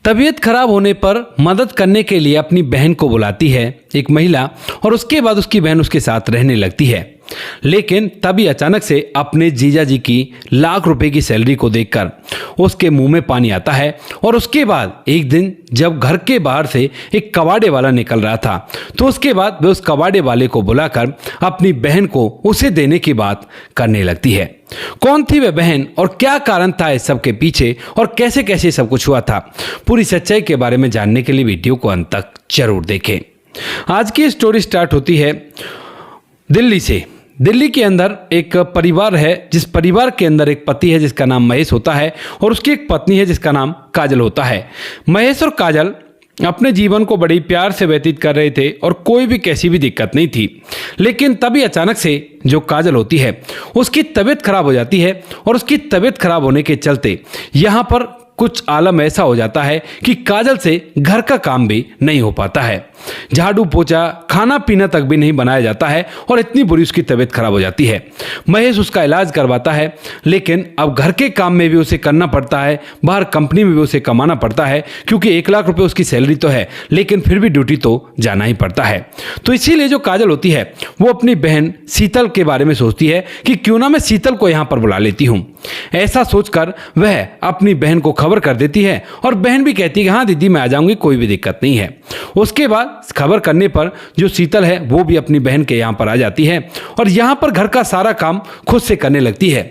तबीयत खराब होने पर मदद करने के लिए अपनी बहन को बुलाती है एक महिला और उसके बाद उसकी बहन उसके साथ रहने लगती है। लेकिन तभी अचानक से अपने जीजा जी की लाख रुपए की सैलरी को देखकर उसके मुंह में पानी आता है। और उसके बाद एक दिन जब घर के बाहर से एक कबाड़े वाला निकल रहा था तो उसके बाद वह उस कबाड़े वाले को बुलाकर अपनी बहन को उसे देने की बात करने लगती है। कौन थी वह बहन और क्या कारण था इस सब के पीछे और कैसे कैसे सब कुछ हुआ था, पूरी सच्चाई के बारे में जानने के लिए वीडियो को अंत तक जरूर देखें। आज की स्टोरी स्टार्ट होती है दिल्ली से। दिल्ली के अंदर एक परिवार है जिस परिवार के अंदर एक पति है जिसका नाम महेश होता है और उसकी एक पत्नी है जिसका नाम काजल होता है। महेश और काजल अपने जीवन को बड़ी प्यार से व्यतीत कर रहे थे और कोई भी कैसी भी दिक्कत नहीं थी। लेकिन तभी अचानक से जो काजल होती है उसकी तबीयत खराब हो जाती है और उसकी तबीयत खराब होने के चलते यहाँ पर कुछ आलम ऐसा हो जाता है कि काजल से घर का काम भी नहीं हो पाता है। झाड़ू पोछा खाना पीना तक भी नहीं बनाया जाता है और इतनी बुरी उसकी तबीयत खराब हो जाती है। महेश उसका इलाज करवाता है लेकिन अब घर के काम में भी उसे करना पड़ता है, बाहर कंपनी में भी उसे कमाना पड़ता है क्योंकि 1 लाख रुपए उसकी सैलरी तो है लेकिन फिर भी ड्यूटी तो जाना ही पड़ता है। तो इसीलिए जो काजल होती है वो अपनी बहन शीतल के बारे में सोचती है कि क्यों ना मैं शीतल को यहाँ पर बुला लेती हूँ। ऐसा सोचकर वह अपनी बहन को खबर कर देती है और बहन भी कहती है कि हाँ दीदी मैं आ जाऊंगी, कोई भी दिक्कत नहीं है। उसके बाद खबर करने पर जो शीतल है वो भी अपनी बहन के यहाँ पर आ जाती है और यहाँ पर घर का सारा काम खुद से करने लगती है।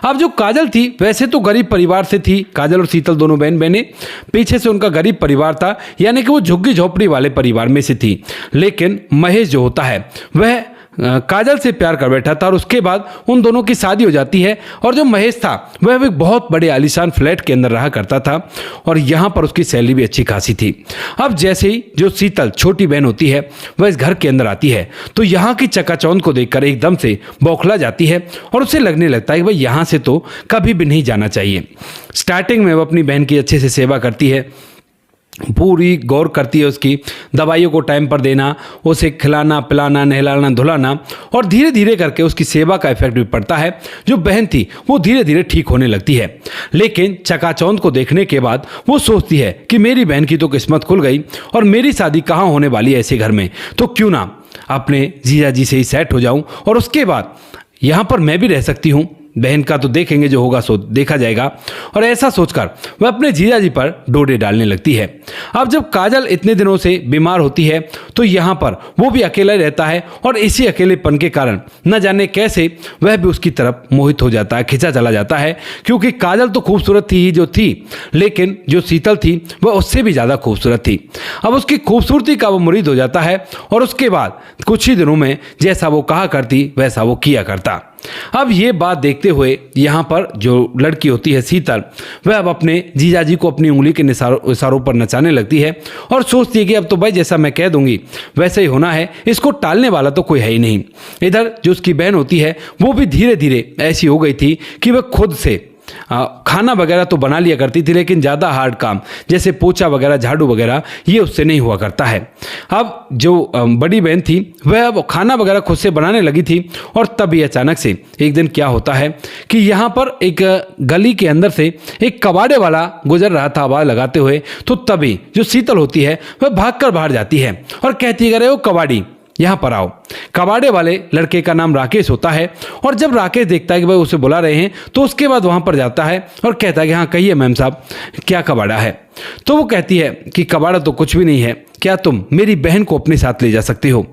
अब जो काजल थी वैसे तो गरीब परिवार से थी, काजल और शीतल दोनों बहन बहनें, पीछे से उनका गरीब परिवार था यानी कि वो झुग्गी झोपड़ी वाले परिवार में से थी। लेकिन महेश जो होता है वह काजल से प्यार कर बैठा था और उसके बाद उन दोनों की शादी हो जाती है। और जो महेश था वह एक बहुत बड़े आलीशान फ्लैट के अंदर रहा करता था और यहाँ पर उसकी सैलरी भी अच्छी खासी थी। अब जैसे ही जो शीतल छोटी बहन होती है वह इस घर के अंदर आती है तो यहाँ की चकाचौंध को देखकर एकदम से बौखला जाती है और उसे लगने लगता है कि भाई यहाँ से तो कभी भी नहीं जाना चाहिए। स्टार्टिंग में वह अपनी बहन की अच्छे से सेवा करती है, पूरी गौर करती है, उसकी दवाइयों को टाइम पर देना, उसे खिलाना पिलाना नहलाना धुलाना और धीरे धीरे करके उसकी सेवा का इफेक्ट भी पड़ता है। जो बहन थी वो धीरे धीरे ठीक होने लगती है। लेकिन चकाचौंध को देखने के बाद वो सोचती है कि मेरी बहन की तो किस्मत खुल गई और मेरी शादी कहाँ होने वाली है ऐसे घर में, तो क्यों ना अपने जीजा जी से ही सेट हो जाऊं और उसके बाद यहाँ पर मैं भी रह सकती हूँ। बहन का तो देखेंगे, जो होगा सो देखा जाएगा। और ऐसा सोचकर वह अपने जीजा जी पर डोरे डालने लगती है। अब जब काजल इतने दिनों से बीमार होती है तो यहाँ पर वो भी अकेला रहता है और इसी अकेलेपन के कारण न जाने कैसे वह भी उसकी तरफ मोहित हो जाता है, खिंचा चला जाता है। क्योंकि काजल तो खूबसूरत थी ही जो थी, लेकिन जो शीतल थी वह उससे भी ज़्यादा खूबसूरत थी। अब उसकी खूबसूरती का वो मुरीद हो जाता है और उसके बाद कुछ ही दिनों में जैसा वो कहा करती वैसा वो किया करता। अब ये बात देखते हुए यहाँ पर जो लड़की होती है शीतल, वह अब अपने जीजाजी को अपनी उंगली के इशारों पर नचाने लगती है और सोचती है कि अब तो भाई जैसा मैं कह दूंगी वैसे ही होना है, इसको टालने वाला तो कोई है ही नहीं। इधर जो उसकी बहन होती है वो भी धीरे धीरे ऐसी हो गई थी कि वह खुद से खाना वगैरह तो बना लिया करती थी लेकिन ज़्यादा हार्ड काम जैसे पोछा वगैरह झाड़ू वगैरह ये उससे नहीं हुआ करता है। अब जो बड़ी बहन थी वह अब खाना वगैरह खुद से बनाने लगी थी और तभी अचानक से एक दिन क्या होता है कि यहाँ पर एक गली के अंदर से एक कबाड़े वाला गुजर रहा था आवाज़ लगाते हुए। तो तभी जो शीतल होती है वह भागकर बाहर जाती है और कहती है अरे वो कबाड़ी यहाँ पर आओ। कबाड़े वाले लड़के का नाम राकेश होता है और जब राकेश देखता है कि भाई उसे बुला रहे हैं तो उसके बाद वहाँ पर जाता है और कहता है कि हाँ कहिए मैम साहब क्या कबाड़ा है। तो वो कहती है कि कबाड़ा तो कुछ भी नहीं है, क्या तुम मेरी बहन को अपने साथ ले जा सकती हो।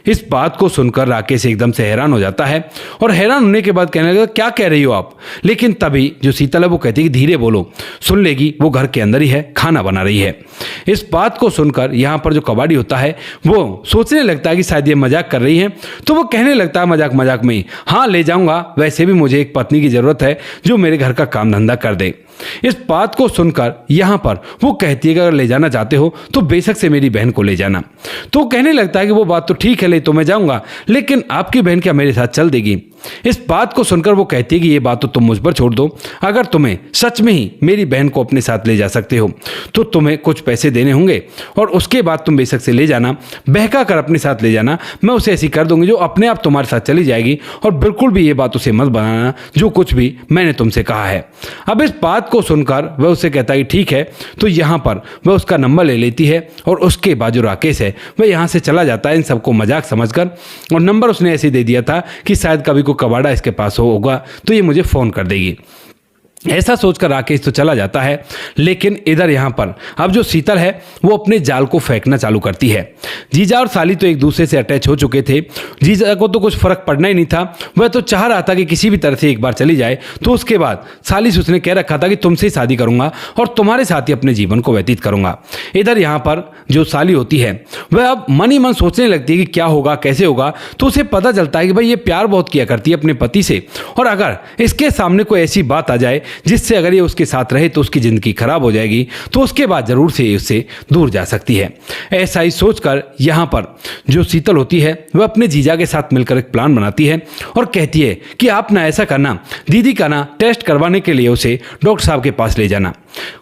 इस बात को सुनकर राकेश एकदम से हैरान हो जाता है और हैरान होने के बाद कहने लगा क्या कह रही हो आप। लेकिन तभी जो शीतल है वो कहती है कि धीरे बोलो, सुन लेगी, वो घर के अंदर ही है, खाना बना रही है। इस बात को सुनकर यहाँ पर जो कबाड़ी होता है वो सोचने लगता है कि शायद ये मजाक कर रही है। तो वो कहने लगता है मजाक मजाक में ही, हाँ ले जाऊंगा, वैसे भी मुझे एक पत्नी की जरूरत है जो मेरे घर का काम धंधा कर दे। इस बात को सुनकर यहाँ पर वो कहती है कि अगर ले जाना चाहते हो तो बेशक से मेरी बहन को ले जाना। तो कहने लगता है कि वो बात तो ठीक है, ले तो मैं जाऊंगा, लेकिन आपकी बहन क्या मेरे साथ चल देगी। इस बात को सुनकर वो कहती है कि ये बात तो तुम मुझ पर छोड़ दो, अगर तुम्हें सच में ही मेरी बहन को अपने साथ ले जा सकते हो तो तुम्हें कुछ पैसे देने होंगे और उसके बाद तुम बेशक से ले जाना, बहका कर अपने साथ ले जाना, मैं उसे ऐसी कर दूंगी जो अपने आप तुम्हारे साथ चली जाएगी। और बिल्कुल भी ये बात उसे मत बनाना जो कुछ भी मैंने तुमसे कहा है। अब इस बात बात को सुनकर वह उससे कहता है कि ठीक है। तो यहाँ पर वह उसका नंबर ले लेती है और उसके बाद जो राकेश है वह यहाँ से चला जाता है इन सबको मजाक समझकर। और नंबर उसने ऐसे दे दिया था कि शायद कभी कोई कबाड़ा इसके पास होगा तो ये मुझे फ़ोन कर देगी। ऐसा सोचकर राकेश तो चला जाता है। लेकिन इधर यहाँ पर अब जो शीतल है वो अपने जाल को फेंकना चालू करती है। जीजा और साली तो एक दूसरे से अटैच हो चुके थे। जीजा को तो कुछ फर्क पड़ना ही नहीं था, वह तो चाह रहा था कि किसी भी तरह से एक बार चली जाए। तो उसके बाद साली से उसने कह रखा था कि तुमसे ही शादी करूंगा और तुम्हारे साथ ही अपने जीवन को व्यतीत करूंगा। इधर यहाँ पर जो साली होती है वह अब मन ही मन सोचने लगती है कि क्या होगा कैसे होगा। तो उसे पता चलता है कि भाई ये प्यार बहुत किया करती है अपने पति से, और अगर इसके सामने कोई ऐसी बात आ जाए जिससे अगर ये उसके साथ रहे तो उसकी ज़िंदगी खराब हो जाएगी, तो उसके बाद ज़रूर से उससे दूर जा सकती है। ऐसा ही सोचकर यहाँ पर जो शीतल होती है वह अपने जीजा के साथ मिलकर एक प्लान बनाती है और कहती है कि आप ना ऐसा करना, दीदी का ना टेस्ट करवाने के लिए उसे डॉक्टर साहब के पास ले जाना।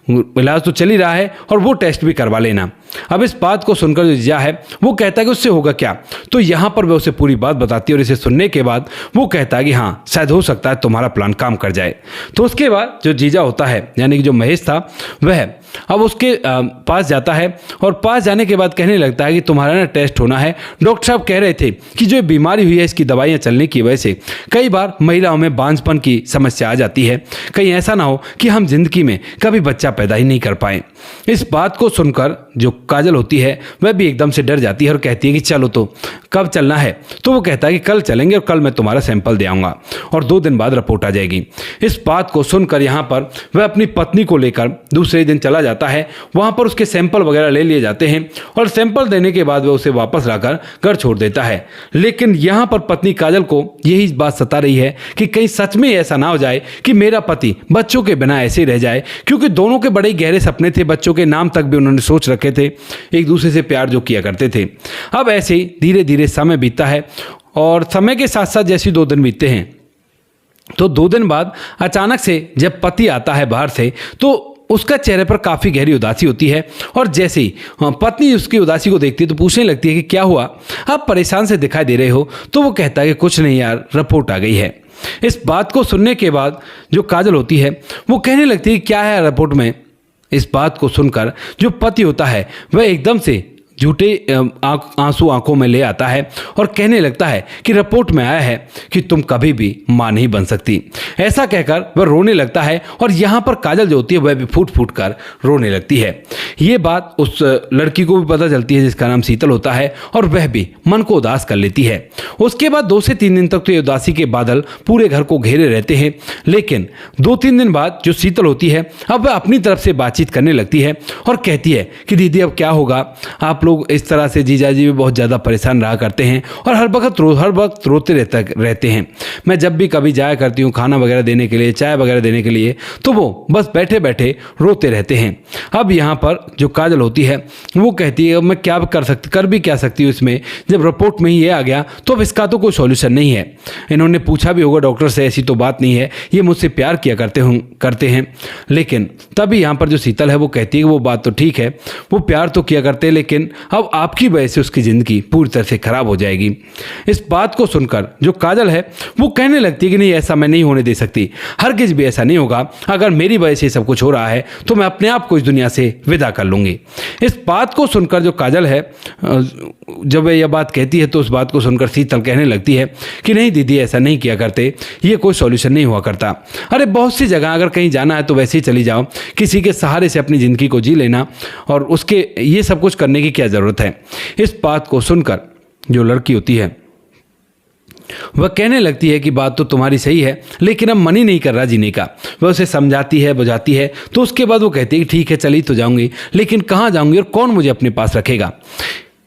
इलाज तो चल ही रहा है और वो टेस्ट भी करवा लेना। अब इस बात को सुनकर जो जीजा है वो कहता है कि उससे होगा क्या। तो यहाँ पर वह उसे पूरी बात बताती है और इसे सुनने के बाद वो कहता है कि हाँ शायद हो सकता है तुम्हारा प्लान काम कर जाए। तो उसके बाद जो जीजा होता है यानी कि जो महेश था वह अब उसके पास जाता है और पास जाने के बाद कहने लगता है कि तुम्हारा ना टेस्ट होना है। डॉक्टर साहब कह रहे थे कि जो बीमारी हुई है इसकी दवाइयाँ चलने की वजह से कई बार महिलाओं में बांझपन की समस्या आ जाती है, कहीं ऐसा ना हो कि हम जिंदगी में कभी बच्चा पैदा ही नहीं कर पाए। इस बात को सुनकर जो काजल होती है वह भी एकदम से डर जाती है और कहती है कि चलो तो कब चलना है। तो वो कहता है कि कल चलेंगे और कल मैं तुम्हारा सैंपल दे आऊँगा और 2 दिन बाद रिपोर्ट आ जाएगी। इस बात को सुनकर यहाँ पर वह अपनी पत्नी को लेकर दूसरे दिन चला जाता है। वहाँ पर उसके सैंपल वगैरह ले लिए जाते हैं और सैंपल देने के बाद वह उसे वापस लाकर घर छोड़ देता है। लेकिन यहाँ पर पत्नी काजल को यही बात सता रही है कि कहीं सच में ऐसा ना हो जाए कि मेरा पति बच्चों के बिना ऐसे ही रह जाए, क्योंकि दोनों के बड़े गहरे सपने थे, बच्चों के नाम तक भी उन्होंने सोच रखे थे, एक दूसरे से प्यार जो किया करते थे। अब ऐसे ही धीरे धीरे समय बीतता है और समय के साथ साथ जैसे 2 दिन बीतते हैं तो 2 दिन बाद अचानक से जब पति आता है बाहर से तो उसका चेहरे पर काफ़ी गहरी उदासी होती है। और जैसे ही पत्नी उसकी उदासी को देखती है तो पूछने लगती है कि क्या हुआ, आप परेशान से दिखाई दे रहे हो। तो वो कहता है कि कुछ नहीं यार, रिपोर्ट आ गई है। इस बात को सुनने के बाद जो काजल होती है वो कहने लगती है क्या है रिपोर्ट में। इस बात को सुनकर जो पति होता है वह एकदम से झूठे आंसू आंखों में ले आता है और कहने लगता है कि रिपोर्ट में आया है कि तुम कभी भी मां नहीं बन सकती। ऐसा कहकर वह रोने लगता है और यहाँ पर काजल जो होती है वह भी फूट फूट कर रोने लगती है। ये बात उस लड़की को भी पता चलती है जिसका नाम शीतल होता है और वह भी मन को उदास कर लेती है। उसके बाद 2 से 3 दिन तक तो ये उदासी के बादल पूरे घर को घेरे रहते हैं। लेकिन 2-3 दिन बाद जो शीतल होती है अब वह अपनी तरफ से बातचीत करने लगती है और कहती है कि दीदी अब क्या होगा, आप लोग इस तरह से जीजा जी भी बहुत ज़्यादा परेशान रहा करते हैं और हर वक्त रोते रहते हैं। मैं जब भी कभी जाया करती हूँ खाना वगैरह देने के लिए, चाय वगैरह देने के लिए, तो वो बस बैठे बैठे रोते रहते हैं। अब यहाँ पर जो काजल होती है वो कहती है मैं क्या कर भी क्या सकती हूँ इसमें, जब रिपोर्ट में ही ये आ गया तो अब इसका तो कोई सॉल्यूशन नहीं है। इन्होंने पूछा भी होगा डॉक्टर से, ऐसी तो बात नहीं है, ये मुझसे प्यार किया करते हैं। लेकिन तभी यहाँ पर जो शीतल है वो कहती है कि वो बात तो ठीक है, वो प्यार तो किया करते हैं, लेकिन अब आपकी वजह से उसकी ज़िंदगी पूरी तरह से खराब हो जाएगी। इस बात को सुनकर जो काजल है वो कहने लगती है कि नहीं, ऐसा मैं नहीं होने दे सकती, हरगिज़ भी ऐसा नहीं होगा। अगर मेरी वजह से सब कुछ हो रहा है तो मैं अपने आप को इस दुनिया से विदा कर लूँगी। इस बात को सुनकर जो काजल है जब वह यह बात कहती है तो उस बात को सुनकर शीतल कहने लगती है कि नहीं दीदी, ऐसा नहीं किया करते, ये कोई सॉल्यूशन नहीं हुआ करता। अरे बहुत सी जगह अगर कहीं जाना है तो वैसे ही चली जाओ, किसी के सहारे से अपनी ज़िंदगी को जी लेना, और उसके ये सब कुछ करने की क्या ज़रूरत है। इस बात को सुनकर जो लड़की होती है वह कहने लगती है कि बात तो तुम्हारी सही है, लेकिन अब मन ही नहीं कर रहा जीने का। वह उसे समझाती है, बुझाती है, तो उसके बाद वो कहती है कि ठीक है चली तो जाऊंगी, लेकिन कहाँ जाऊंगी और कौन मुझे अपने पास रखेगा।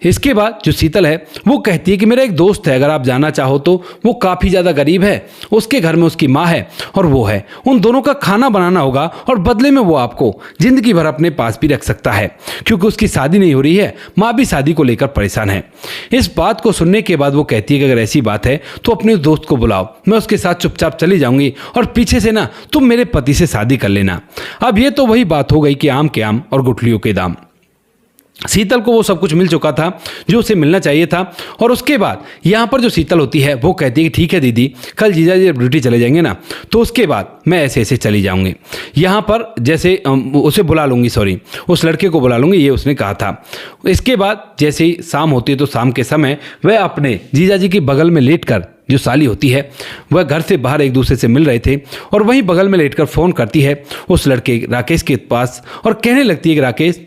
इसके बाद जो शीतल है वो कहती है कि मेरा एक दोस्त है, अगर आप जाना चाहो तो, वो काफ़ी ज़्यादा गरीब है, उसके घर में उसकी माँ है और वो है, उन दोनों का खाना बनाना होगा और बदले में वो आपको ज़िंदगी भर अपने पास भी रख सकता है, क्योंकि उसकी शादी नहीं हो रही है, माँ भी शादी को लेकर परेशान है। इस बात को सुनने के बाद वो कहती है कि अगर ऐसी बात है तो अपने उस दोस्त को बुलाओ, मैं उसके साथ चुपचाप चली जाऊँगी और पीछे से ना तुम मेरे पति से शादी कर लेना। अब ये तो वही बात हो गई कि आम के आम और गुठलियों के दाम। शीतल को वो सब कुछ मिल चुका था जो उसे मिलना चाहिए था। और उसके बाद यहाँ पर जो शीतल होती है वो कहती है कि ठीक है दीदी, कल जीजा जी जब ड्यूटी चले जाएंगे ना तो उसके बाद मैं ऐसे ऐसे चली जाऊंगी। यहाँ पर जैसे उसे बुला लूँगी, सॉरी उस लड़के को बुला लूँगी, ये उसने कहा था। इसके बाद जैसे ही शाम होती है तो शाम के समय वह अपने जीजा जी के बगल में लेटकर, जो साली होती है वह घर से बाहर एक दूसरे से मिल रहे थे, और वहीं बगल में लेटकर फ़ोन करती है उस लड़के राकेश के पास और कहने लगती है कि राकेश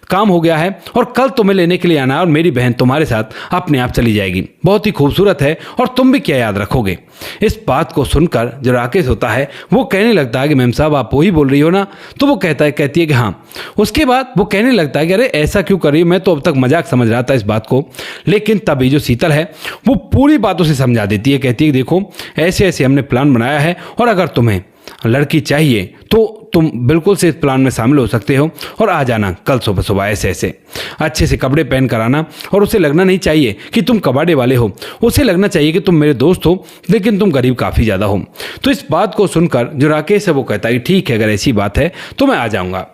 काम हो गया है और कल तुम्हें लेने के लिए आना है और मेरी बहन तुम्हारे साथ अपने आप चली जाएगी, बहुत ही खूबसूरत है और तुम भी क्या याद रखोगे। इस बात को सुनकर जो राकेश होता है वो कहने लगता है कि मैम साहब आप वही बोल रही हो ना। तो वो कहती है कि हाँ। उसके बाद वो कहने लगता है कि अरे ऐसा क्यों कर रही हो, मैं तो अब तक मजाक समझ रहा था इस बात को। लेकिन तभी जो शीतल है वो पूरी बातों से समझा देती है, कहती है देखो ऐसे ऐसे हमने प्लान बनाया है और अगर तुम्हें लड़की चाहिए तो तुम बिल्कुल से इस प्लान में शामिल हो सकते हो और आ जाना कल सुबह सुबह ऐसे ऐसे अच्छे से कपड़े पहन कर आना। और उसे लगना नहीं चाहिए कि तुम कबाड़े वाले हो, उसे लगना चाहिए कि तुम मेरे दोस्त हो लेकिन तुम गरीब काफ़ी ज़्यादा हो। तो इस बात को सुनकर जो राकेश है वो कहता है कि ठीक है अगर ऐसी बात है तो मैं आ जाऊँगा।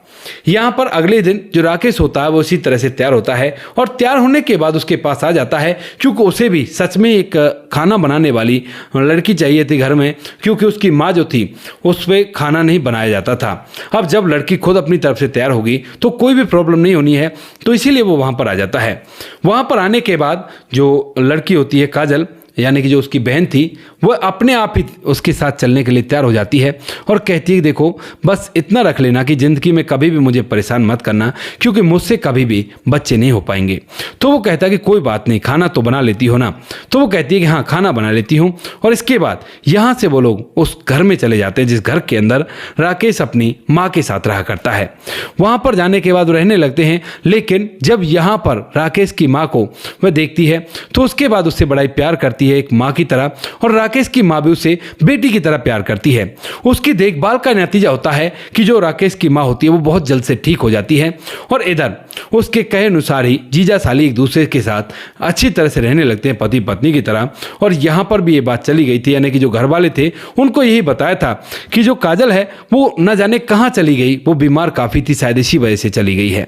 यहाँ पर अगले दिन जो राकेश होता है वो इसी तरह से तैयार होता है और तैयार होने के बाद उसके पास आ जाता है, क्योंकि उसे भी सच में एक खाना बनाने वाली लड़की चाहिए थी घर में, क्योंकि उसकी माँ जो थी उस पर खाना नहीं बनाया जाता था। अब जब लड़की खुद अपनी तरफ से तैयार होगी तो कोई भी प्रॉब्लम नहीं होनी है, तो इसीलिए वो वहाँ पर आ जाता है। वहाँ पर आने के बाद जो लड़की होती है काजल, यानी कि जो उसकी बहन थी, वह अपने आप ही उसके साथ चलने के लिए तैयार हो जाती है और कहती है देखो बस इतना रख लेना कि ज़िंदगी में कभी भी मुझे परेशान मत करना, क्योंकि मुझसे कभी भी बच्चे नहीं हो पाएंगे। तो वो कहता है कि कोई बात नहीं, खाना तो बना लेती हो ना। तो वो कहती है कि हाँ खाना बना लेती हूँ। और इसके बाद यहाँ से वो लोग उस घर में चले जाते हैं जिस घर के अंदर राकेश अपनी माँ के साथ रहा करता है। वहाँ पर जाने के बाद रहने लगते हैं, लेकिन जब यहाँ पर राकेश की माँ को वह देखती है तो उसके बाद उससे बड़ा ही प्यार करती है एक माँ की तरह, और राकेश की माँ भी उसे बेटी की तरह प्यार करती है। उसकी देखभाल का नतीजा होता है कि जो राकेश की माँ होती है वो बहुत जल्द से ठीक हो जाती है और इधर उसके कहे अनुसार ही जीजा साली एक दूसरे के साथ अच्छी तरह से रहने लगते हैं, पति पत्नी की तरह। और यहाँ पर भी ये बात चली गई थी, यानी कि जो घर वाले थे उनको यही बताया था कि जो काजल है वो न जाने कहाँ चली गई, वो बीमार काफ़ी थी, शायद इसी वजह से चली गई है।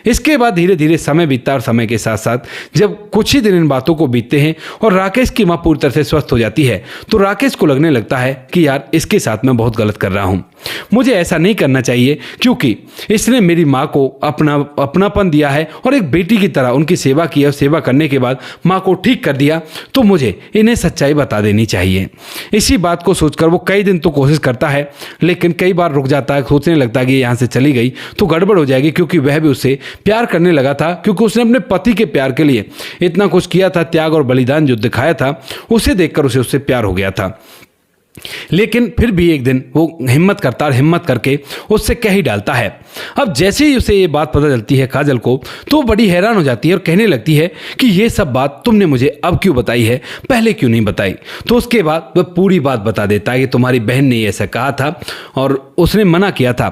इसके बाद धीरे धीरे समय बीतता और समय के साथ साथ जब कुछ ही दिन इन बातों को बीतते हैं और राकेश की माँ पूरी तरह से स्वस्थ हो जाती है, तो राकेश को लगने लगता है कि यार इसके साथ मैं बहुत गलत कर रहा हूँ, मुझे ऐसा नहीं करना चाहिए, क्योंकि इसने मेरी माँ को अपनापन दिया है और एक बेटी की तरह उनकी सेवा की है। सेवा करने के बाद माँ को ठीक कर दिया, तो मुझे इन्हें सच्चाई बता देनी चाहिए। इसी बात को सोचकर वो कई दिन तो कोशिश करता है, लेकिन कई बार रुक जाता है, सोचने लगता है कि यहाँ से चली गई तो गड़बड़ हो जाएगी, क्योंकि वह भी उससे प्यार करने लगा था, क्योंकि उसने अपने पति के प्यार के लिए इतना कुछ किया था, त्याग और बलिदान जो दिखाया था, उसे देखकर उसे उससे प्यार हो गया था। लेकिन फिर भी एक दिन वो हिम्मत करके उससे कह ही डालता है। अब जैसे ही उसे ये बात पता चलती है काजल को, तो वो बड़ी हैरान हो जाती है और कहने लगती है कि ये सब बात तुमने मुझे अब क्यों बताई है, पहले क्यों नहीं बताई। तो उसके बाद वह पूरी बात बता देता है कि तुम्हारी बहन ने ऐसा कहा था और उसने मना किया था।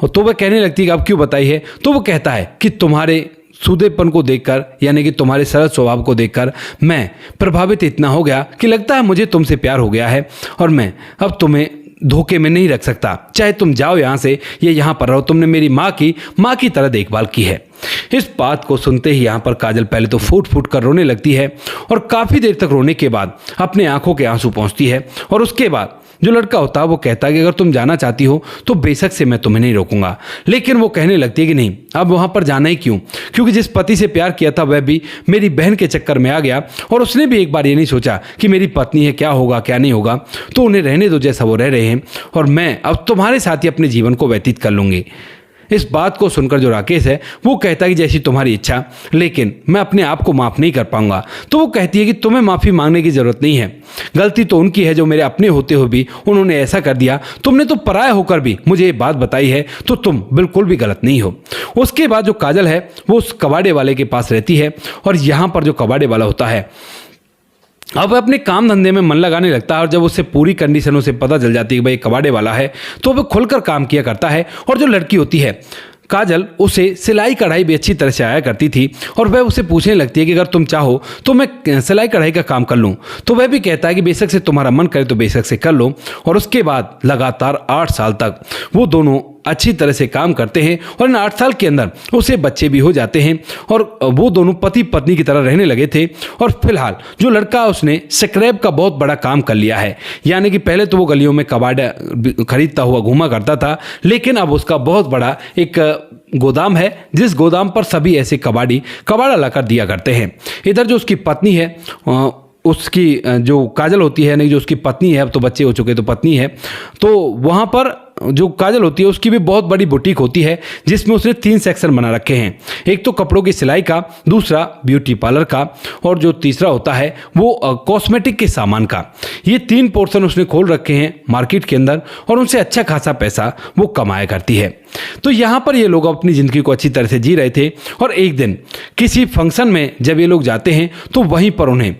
तो वह कहने लगती है कि अब क्यों बताई है। तो वो कहता है कि तुम्हारे सूदेपन को देखकर, यानी कि तुम्हारे सरल स्वभाव को देखकर मैं प्रभावित इतना हो गया कि लगता है मुझे तुमसे प्यार हो गया है और मैं अब तुम्हें धोखे में नहीं रख सकता, चाहे तुम जाओ यहाँ से या यहाँ पर रहो, तुमने मेरी माँ की तरह देखभाल की है। इस बात को सुनते ही यहाँ पर काजल पहले तो फूट फूट कर रोने लगती है और काफ़ी देर तक रोने के बाद अपने आंखों के आंसू पहुँचती है। और उसके बाद जो लड़का होता है वो कहता है कि अगर तुम जाना चाहती हो तो बेशक से मैं तुम्हें नहीं रोकूंगा। लेकिन वो कहने लगती है कि नहीं, अब वहाँ पर जाना ही क्यों, क्योंकि जिस पति से प्यार किया था वह भी मेरी बहन के चक्कर में आ गया और उसने भी एक बार ये नहीं सोचा कि मेरी पत्नी है, क्या होगा क्या नहीं होगा, तो उन्हें रहने दो जैसा वो रह रहे हैं और मैं अब तुम्हारे साथ ही अपने जीवन को व्यतीत कर लूँगी। इस बात को सुनकर जो राकेश है वो कहता है कि जैसी तुम्हारी इच्छा, लेकिन मैं अपने आप को माफ़ नहीं कर पाऊंगा। तो वो कहती है कि तुम्हें माफ़ी मांगने की ज़रूरत नहीं है, गलती तो उनकी है जो मेरे अपने होते हुए भी उन्होंने ऐसा कर दिया। तुमने तो पराया होकर भी मुझे ये बात बताई है, तो तुम बिल्कुल भी गलत नहीं हो। उसके बाद जो काजल है वो उस कबाड़े वाले के पास रहती है और यहाँ पर जो कबाड़े वाला होता है अब अपने काम धंधे में मन लगाने लगता है और जब उससे पूरी कंडीशनों से पता चल जाती है कि भाई कबाड़े वाला है, तो वह खुलकर काम किया करता है। और जो लड़की होती है काजल, उसे सिलाई कढ़ाई भी अच्छी तरह से आया करती थी और वह उसे पूछने लगती है कि अगर तुम चाहो तो मैं सिलाई कढ़ाई का काम कर लूँ। तो वह भी कहता है कि बेशक से तुम्हारा मन करे तो बेशक से कर लो। और उसके बाद लगातार 8 साल तक वो दोनों अच्छी तरह से काम करते हैं और इन 8 साल के अंदर उसे बच्चे भी हो जाते हैं और वो दोनों पति पत्नी की तरह रहने लगे थे। और फिलहाल जो लड़का उसने स्क्रैप का बहुत बड़ा काम कर लिया है, यानी कि पहले तो वो गलियों में कबाड़ खरीदता हुआ घूमा करता था, लेकिन अब उसका बहुत बड़ा एक गोदाम है जिस गोदाम पर सभी ऐसे कबाड़ा लाकर दिया करते हैं। इधर जो उसकी पत्नी है, उसकी जो काजल होती है, नहीं जो उसकी पत्नी है, अब तो बच्चे हो चुके तो पत्नी है, तो वहाँ पर जो काजल होती है उसकी भी बहुत बड़ी बुटीक होती है जिसमें उसने 3 सेक्शन बना रखे हैं। एक तो कपड़ों की सिलाई का, दूसरा ब्यूटी पार्लर का और जो तीसरा होता है वो कॉस्मेटिक के सामान का। ये 3 पोर्शन उसने खोल रखे हैं मार्केट के अंदर और उनसे अच्छा खासा पैसा वो कमाया करती है। तो यहाँ पर ये लोग अपनी ज़िंदगी को अच्छी तरह से जी रहे थे और एक दिन किसी फंक्शन में जब ये लोग जाते हैं तो वहीं पर उन्हें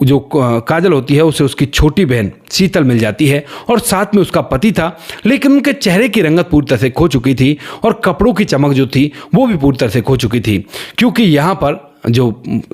जो काजल होती है उसे उसकी छोटी बहन शीतल मिल जाती है और साथ में उसका पति था, लेकिन उनके चेहरे की रंगत पूरी तरह से खो चुकी थी और कपड़ों की चमक जो थी वो भी पूरी तरह से खो चुकी थी, क्योंकि यहाँ पर जो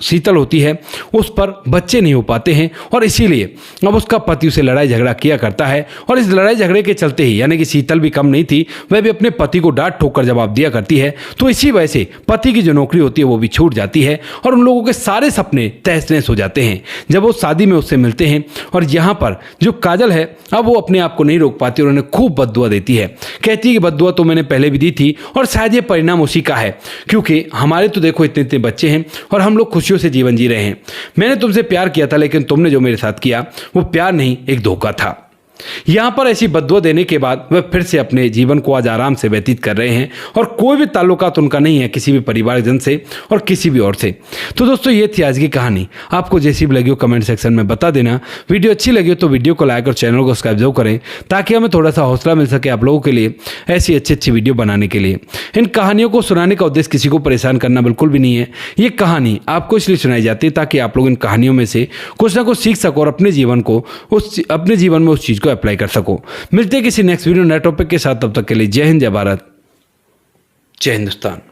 शीतल होती है उस पर बच्चे नहीं हो पाते हैं और इसीलिए अब उसका पति उसे लड़ाई झगड़ा किया करता है। और इस लड़ाई झगड़े के चलते ही, यानी कि शीतल भी कम नहीं थी, वह भी अपने पति को डांट ठोक कर जवाब दिया करती है। तो इसी वजह से पति की जो नौकरी होती है वो भी छूट जाती है और उन लोगों के सारे सपने तहस नहस हो जाते हैं जब वो शादी में उससे मिलते हैं। और यहाँ पर जो काजल है अब वो अपने आप को नहीं रोक पाती और उन्हें खूब बद्दुआ देती है। कहती है कि बद्दुआ तो मैंने पहले भी दी थी और शायद ये परिणाम उसी का है, क्योंकि हमारे तो देखो इतने इतने बच्चे हैं और हम लोग खुशियों से जीवन जी रहे हैं। मैंने तुमसे प्यार किया था, लेकिन तुमने जो मेरे साथ किया वो प्यार नहीं, एक धोखा था। यहाँ पर ऐसी बद्दुआ देने के बाद वह फिर से अपने जीवन को आज आराम से व्यतीत कर रहे हैं और कोई भी ताल्लुकात उनका नहीं है किसी भी परिवारजन से और किसी भी और से। तो दोस्तों ये थी आज की कहानी। आपको जैसी भी लगी हो कमेंट सेक्शन में बता देना। वीडियो अच्छी लगी हो तो वीडियो को लाइक और चैनल को सब्सक्राइब जरूर करें ताकि हमें थोड़ा सा हौसला मिल सके आप लोगों के लिए ऐसी अच्छी अच्छी वीडियो बनाने के लिए। इन कहानियों को सुनाने का उद्देश्य किसी को परेशान करना बिल्कुल भी नहीं है। ये कहानी आपको इसलिए सुनाई जाती है ताकि आप लोग इन कहानियों में से कुछ ना कुछ सीख सको और अपने जीवन में उस चीज़ को अप्लाई कर सको। मिलते हैं किसी नेक्स्ट वीडियो नए टॉपिक के साथ, तब तक के लिए जय हिंद, जय भारत, जय हिंदुस्तान।